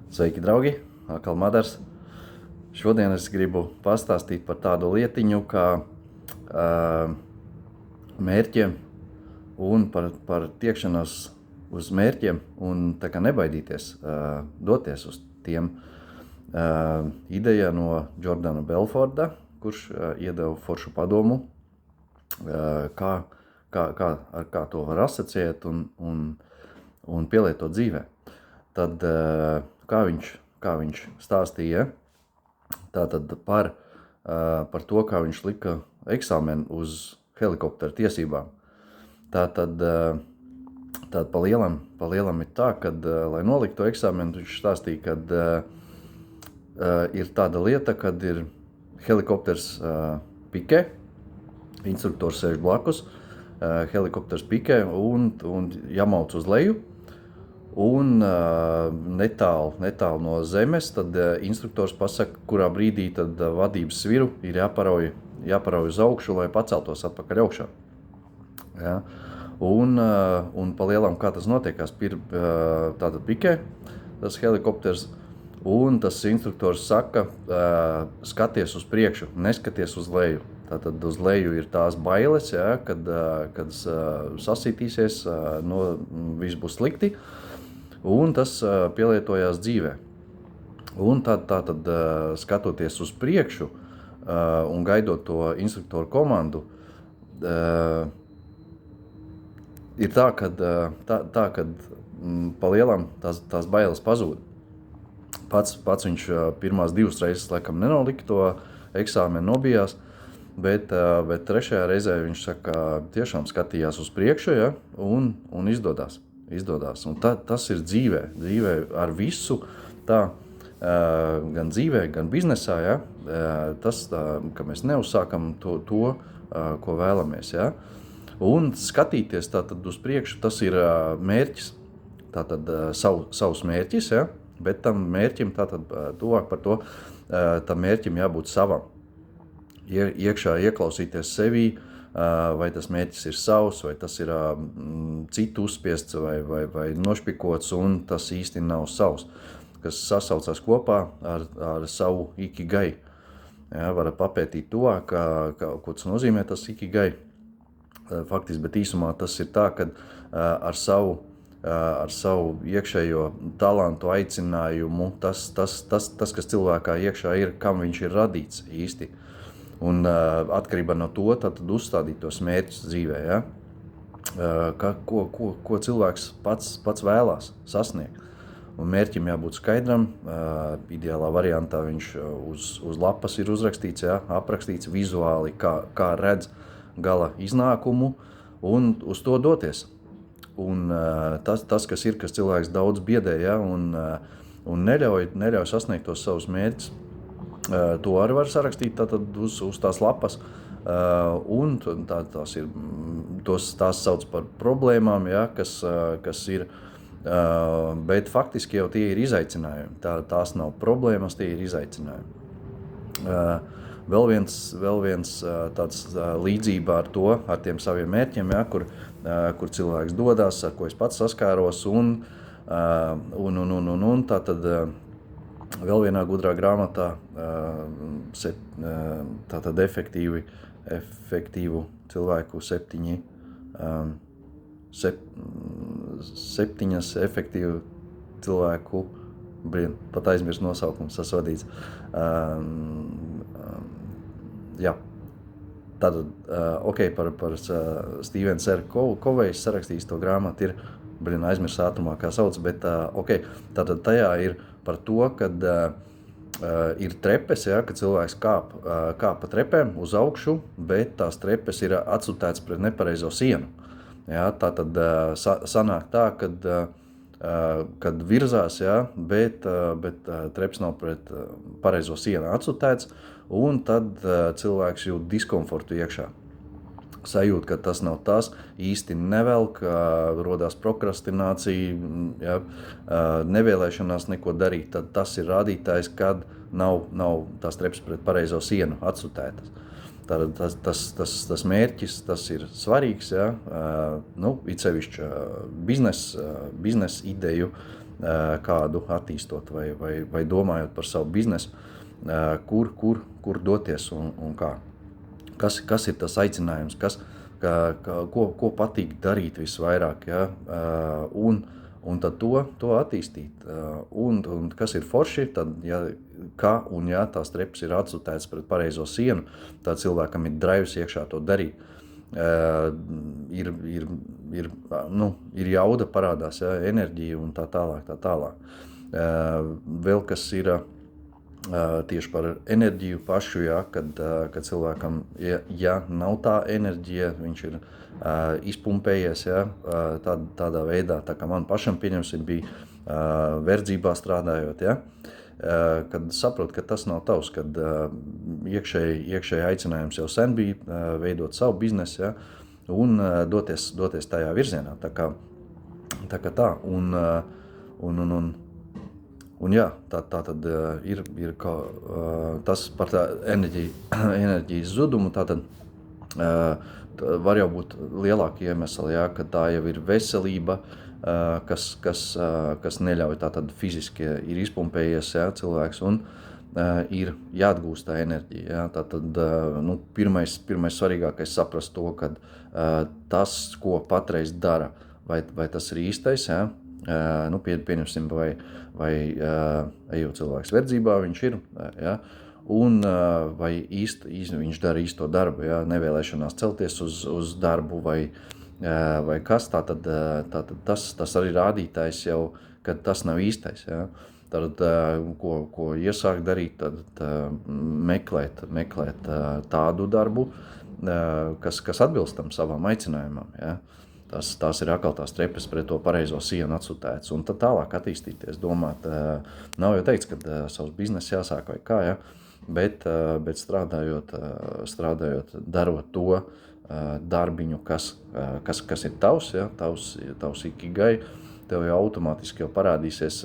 Sveiki, draugi! Atkal Madars. Šodien es gribu pastāstīt par tādu lietiņu, kā mērķiem un par tiekšanos uz mērķiem un tā kā nebaidīties doties uz tiem. Ideja no Jordana Belforda, kurš iedeva foršu padomu, kā to var asociēt un pielietot dzīvē. Tad, kā viņš stāstīja, tātad par to, kā viņš lika eksāmenu uz helikoptera tiesībām. Tātad pa lielam ir tā, kad, lai noliktu eksāmenu, viņš stāstīja, kad ir tāda lieta, kad ir helikopters pikē, instruktors sēž blakus, helikopters pikē un jāmauc uz leju. Un netālu no zemes, tad instruktors pasaka, kurā brīdī tad vadības sviru ir jāparauj uz augšu, lai paceltos atpakaļ augšā. Ja? Un pa lielam, kā tas notiekās, tātad pikē tas helikopters, un tas instruktors saka, skaties uz priekšu, neskaties uz leju. Tātad uz leju ir tās bailes, ja, kad sasītīsies, viss būs slikti. Un tas pielietojās dzīvē. Un tātad skatoties uz priekšu un gaidot to instruktoru komandu, ir tā, kad pa lielam tās bailes pazūd. Pats viņš pirmās 2 reizes laikam nenolika to eksāmenu, nobijās, bet trešajā reizē viņš saka, tiešām skatījās uz priekšu, ja, un izdodās. Un tas ir dzīvē ar visu, tā, gan dzīvē, gan biznesā, ja, tas, ka mēs neuzsākam to, ko vēlamies, ja. Un skatīties tātad uz priekšu, tas ir mērķis, tātad savs mērķis, ja, bet tam mērķim, tātad tuvāk par to, tam mērķim jābūt savam. Iekšā ieklausīties sevī, vai tas mērķis ir savs, vai tas ir citu uzspiests vai nošpikots, un tas īsti nav savs, kas sasaucās kopā ar savu ikigai. Ja, varat papētīt tuvāk, ko tas nozīmē, tas ikigai. Faktiski, bet īsumā tas ir tā, ka ar savu iekšējo talantu, aicinājumu, tas, kas cilvēkā iekšā ir, kam viņš ir radīts īsti. Un atkarībā no to, tad uzstādīt tos mērķus dzīvē, ja? Ko cilvēks pats vēlās sasniegt. Un mērķim jābūt skaidram, ideālā variantā viņš uz lapas ir uzrakstīts, ja? Aprakstīts vizuāli, kā redz gala iznākumu, un uz to doties. Un tas kas cilvēks daudz biedē, ja? un neļauj sasniegt tos savus mērķus, to arī var sarakstīt tātad uz tās lapas, un tās sauc par problēmām, ja, kas ir, bet faktiski jau tie ir izaicinājumi. Tās nav problēmas, tie ir izaicinājumi. Vēl viens tāds līdzība ar to, ar tiem saviem mērķiem, ja, kur cilvēks dodas, ar ko es pats saskāros, un tātad vēl vienā gudrā grāmatā, tātad efektīvu cilvēku 7 efektīvu cilvēku, pat aizmirst nosaukums, tas vadīts. Jā. Tātad, par Stevens R. Covejs sarakstījis to grāmatu, ir, aizmirst ātrumā, kā sauc, bet, tātad tajā ir par to, kad ir trepes, ja, kad cilvēks kāp pa trepēm uz augšu, bet tās trepes ir atsutēts pret nepareizo sienu. Ja, tātad sanāk tā, kad virzās, ja, bet treps nav pret pareizo sienu atsutēts, un tad cilvēks jūt diskomfortu iekšā. Sajūt, ka tas nav tas, īsti nevelk, rodās prokrastinācija, ja, nevēlēšanās neko darīt, tad tas ir rādītājs, kad nav tās treps pret pareizo sienu atsutētas. Tātad tas mērķis, tas ir svarīgs, ja, it sevišķi biznes ideju kādu attīstot vai domājot par savu biznesu, kur doties un kā. Kas ir tas aicinājums, ko patīk darīt visvairāk, ja? Un tad to attīstīt. Un kas ir forši, tad, ja tās trepas ir atsūtētas pret pareizo sienu, tad cilvēkam ir drives iekšā to darīt. Ir jauda parādās, ja, enerģija un tā tālāk. Vēl kas ir tieši par enerģiju pašu, ja, kad cilvēkam, ja nav tā enerģija, viņš ir izpumpējies, ja, tādā veidā, tā kā man pašam pieņemsim bija verdzībā strādājot, ja, kad saprot, ka tas nav tavs, kad iekšēji aicinājums jau sen bija veidot savu biznesu, ja, un doties tajā virzienā. Tā kā tā, un jā, tā tad ir tas par tā enerģijas zudumu, tātad var jau būt lielāki iemesli, jā, ka tā jau ir veselība, kas neļauj, tātad fiziski ir izpumpējies, jā, cilvēks, un ir jāatgūst tā enerģija. Jā. Tātad pirmais svarīgākais saprast to, ka tas, ko patreiz dara, vai tas ir īstais, jā. Pieņemsim, vai ejot cilvēks verdzībā, viņš ir, jā, un vai viņš dara īsto darbu, jā, nevēlēšanās celties uz darbu, vai kas, tātad tas arī rādītājs jau, kad tas nav īstais, jā. Tad, ko iesāk darīt, tad meklēt tādu darbu, kas atbilst tam savam aicinājumam, jā. Tās ir atkal tās trepas pret to pareizo sienu atsūtētas, un tad tālāk attīstīties, domāt, nav jau teikts, ka savs biznes jāsāk vai kā, ja, bet strādājot, darot to darbiņu, kas ir tavs, ja, tavs ikigai, tev jau automātiski jau parādīsies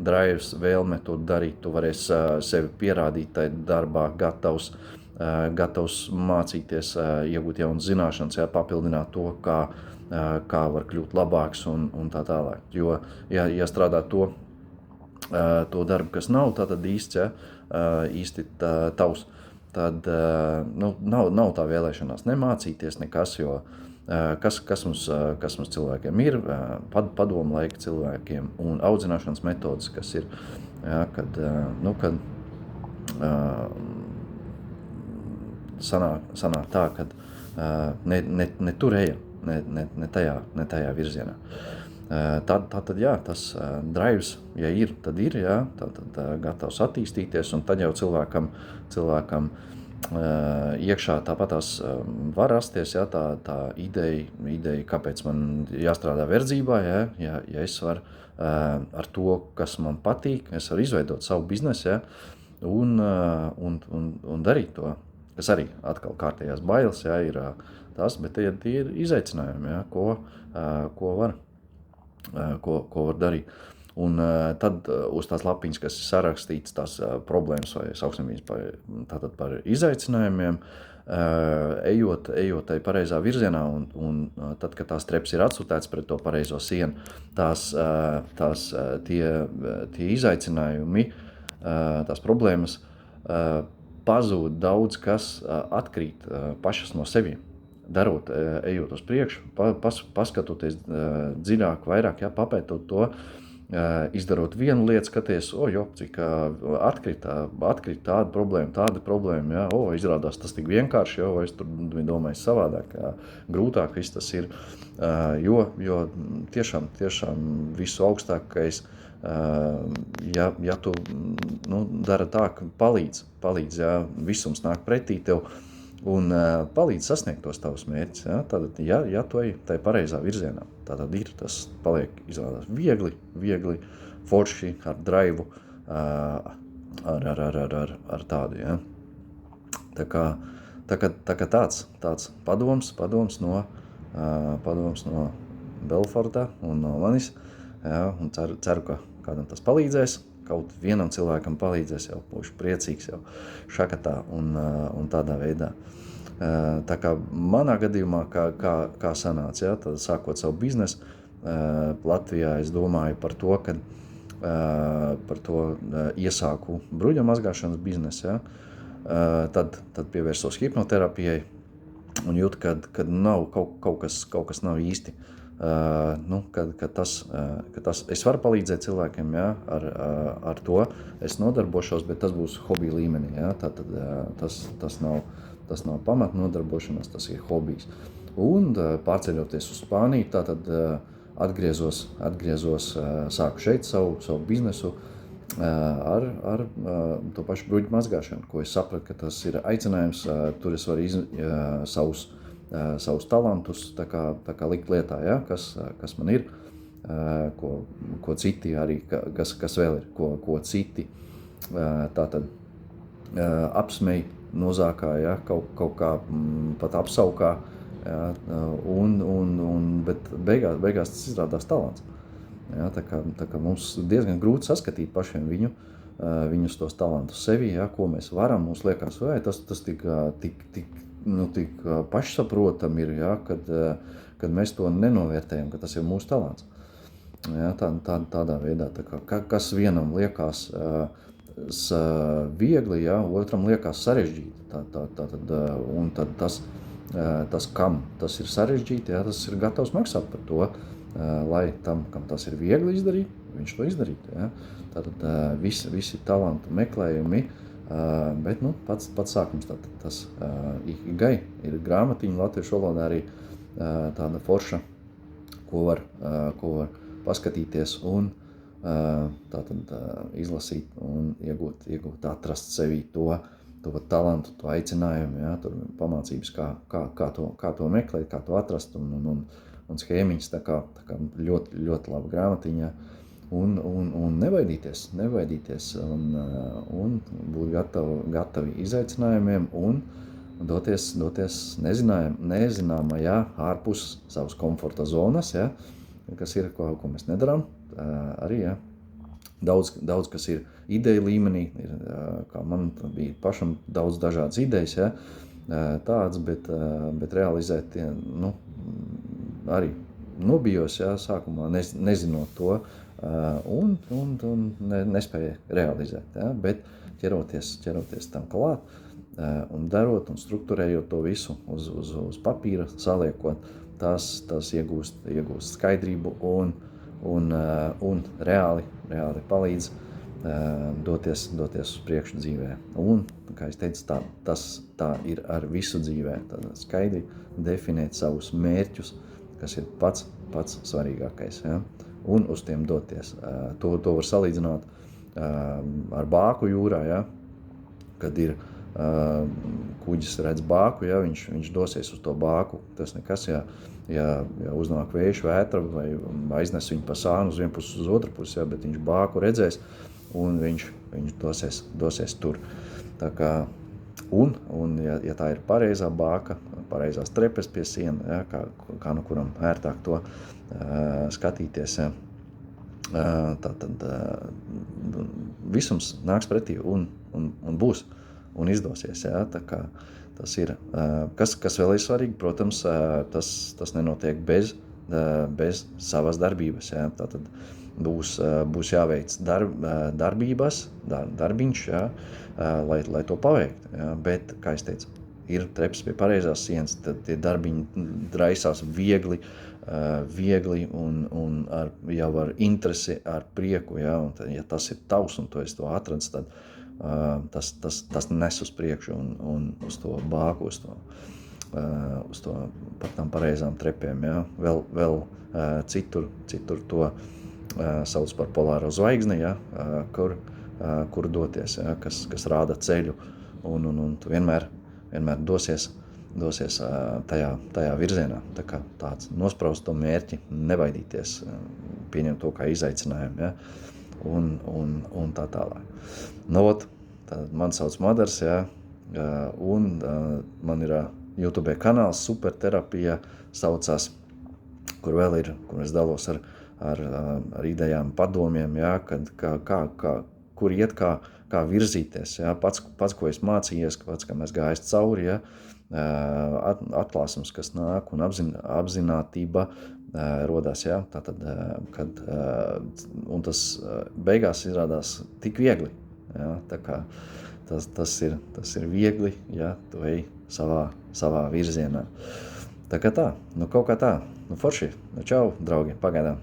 drives, vēlme to darīt, tu varēsi sevi pierādīt tajā darbā, gatavs mācīties, iegūt jaunas zināšanas, ja, papildināt to, kā var kļūt labāks un tā tālāk. Jo, ja strādā to darbu, kas nav tātad īsti, ja, īsti tavs, tad nav tā vēlēšanās nemācīties nekas, jo kas mums cilvēkiem ir, padomu laika cilvēkiem un audzināšanas metodas, kas ir, ja, kad sanāk tā, kad ne tur ejam, ne tajā virzienā. Tad jā, tas drives, ja ir, tad ir, jā, tad gatavs attīstīties, un tad jau cilvēkam iekšā tāpatās var rasties, jā, tā ideja, kāpēc man jāstrādā verdzībā, jā, ja es varu ar to, kas man patīk, es varu izveidot savu biznesu, jā, un darīt to, kas arī atkal kārtējās bailes, jā, ir tas, bet tie ir izaicinājumi, jā, ko var darīt. Un tad uz tās lapiņas, kas ir sarakstīts, tās problēmas vai sauksim tātad par izaicinājumiem, ejot tai pareizā virzienā, un tad, kad tās treps ir atsūtēts pret to pareizo sienu, tie izaicinājumi, tās problēmas pazūd, daudz kas atkrīt pašas no seviem. Darot, ejot uz priekšu, paskatoties dziļāk, vairāk, jā, papētot to, izdarot vienu lietu, skaties, cik atkrīt tāda problēma, jā, izrādās tas tik vienkārši, es tur domāju savādāk, grūtāk viss tas ir, jo tiešām visu augstākais, ja tu dara tā, ka palīdz, jā, visums nāk pretī tev, un palīdz sasniegt tos tavus mērķus, ja? Tad, ja tu ej tai pareizā virzienā, tad ir, tas paliek izrādās viegli, forši, ar draivu, ar tādu, ja? Tā kā tāds padoms no Belforta un no manis, ja? Un ceru, ka kādam tas palīdzēs, kaut vienam cilvēkam palīdzēs, jau būšu priecīgs, jau šakatā un tādā veidā. Tā kā manā gadījumā, kā sanāca, ja, tad sākot savu biznesu, Latvijā es domāju par to, ka par to iesāku bruģa mazgāšanas biznesu, ja? Tad pievērsos hipnoterapijai un jūtu, kad nav kaut kas nav īsti. Ka tas es varu palīdzēt cilvēkiem, ja? Ar to es nodarbošos, bet tas būs hobija līmenī. Ja? Tātad tas nav pamat nodarbošanās, tas ir hobijs. Un pārceļoties uz Spāniju, tātad atgriezos, sāku šeit savu biznesu ar to pašu bruģu mazgāšanu, ko es sapratu, ka tas ir aicinājums, tur es varu savus talantus tā kā likt lietā, ja? kas man ir, ko citi arī, kas vēl ir, ko citi tātad apsmej, nozākā, ja? kaut kā pat apsaukā, ja? Bet beigās tas izrādās talants. Ja? Tā kā mums diezgan grūti saskatīt pašiem viņus tos talantus sevi, ja? Ko mēs varam, mums liekas, vai tas tik pašsaprotam ir, ja? Kad mēs to nenovērtējam, ka tas ir mūsu talants. Ja? Tādā veidā, kas vienam liekas viegli, ja? Otram liekas sarežģīti. Un tad tas, kam tas ir sarežģīti, ja? Tas ir gatavs maksāt par to, lai tam, kam tas ir viegli izdarīt, viņš to izdarītu. Ja? Tātad visi talantu meklējumi, bet pats sākums tas ikigai ir grāmatiņa latviešu valodā arī tāda forša, ko var paskatīties un tātad izlasīt un iegūt, atrast sevī to talantu, to aicinājumu. Ja? Tur pamācības, kā to meklēt, kā to atrast un schēmiņas, tā kā ļoti, ļoti laba grāmatiņa, un nebaidīties, un būt gatavi izaicinājumiem, un doties nezināmajā, ārpus savas komforta zonas, ja, kas ir, ko mēs nedarām, arī, ja. Daudz kas ir ideja līmenī, kā man bija pašam daudz dažādas idejas, ja, tāds, bet realizēt, arī nobijos, ja, sākumā nezinot to, un nespēja realizēt, ja, bet ķeroties tam klāt, un darot un strukturējot to visu uz papīra, saliekot, tas iegūst skaidrību un reāli palīdz doties uz priekšu dzīvē. Un, kā es teicu, tā ir ar visu dzīvē. Tad skaidri definēt savus mērķus, kas ir pats svarīgākais, ja? Un uz tiem doties. To var salīdzināt ar bāku jūrā, ja? Kad ir kuģis redz bāku, ja? Viņš dosies uz to bāku. Tas nekas, ja uznāk vējš, vētra vai aiznes viņu pa sānu uz vienu pusi, uz otru pusi, ja? Bet viņš bāku redzēs un viņš dosies tur. Tā kā, un ja tā ir pareizā bāka, pareizās trepes pie siena, ja? Kā nu kuram ērtāk to skatīties, ja? Tad visums nāks pretī un būs un izdosies. Ja? Tā kā tas ir, kas vēl ir svarīgi, protams, tas nenotiek bez savas darbības. Ja? Tātad būs jāveic darbības, darbiņš, ja? lai to paveikt. Ja? Bet, kā es teicu, ir treps pie pareizās sienas, tad tie darbiņi draisās viegli un jau ar interesi, ar prieku, ja? Un tad, ja tas ir tavs un tu esi to atradis, tad tas nes uz priekšu un uz to bāku, uz to par tām pareizām trepiem. Ja? Vēl citur to sauc par polāro zvaigzni, ja? Kur doties, ja? kas rāda ceļu, un tu vienmēr dosies tajā virzienā. Tā kā tāds nospraust to mērķi, nebaidīties, pieņemt to kā izaicinājumu, ja? un tā tālāk. Tad man sauc Madars, ja? Un man ir YouTube kanāls Superterapija saucās, kur es dalos ar idejām, padomiem, ja? Kā kur iet, kā virzīties. Ja? Pats, ko es mācījies, pats, kā mēs gājis cauri, ja? Atklāsums, kas nāk, un apzinātība rodās, ja? Tātad, un tas beigās izrādās tik viegli. Ja? Tā kā tas ir viegli, ja tu ej savā virzienā. Tā kā tā, kaut kā tā. Forši. Čau, draugi, pagaidām.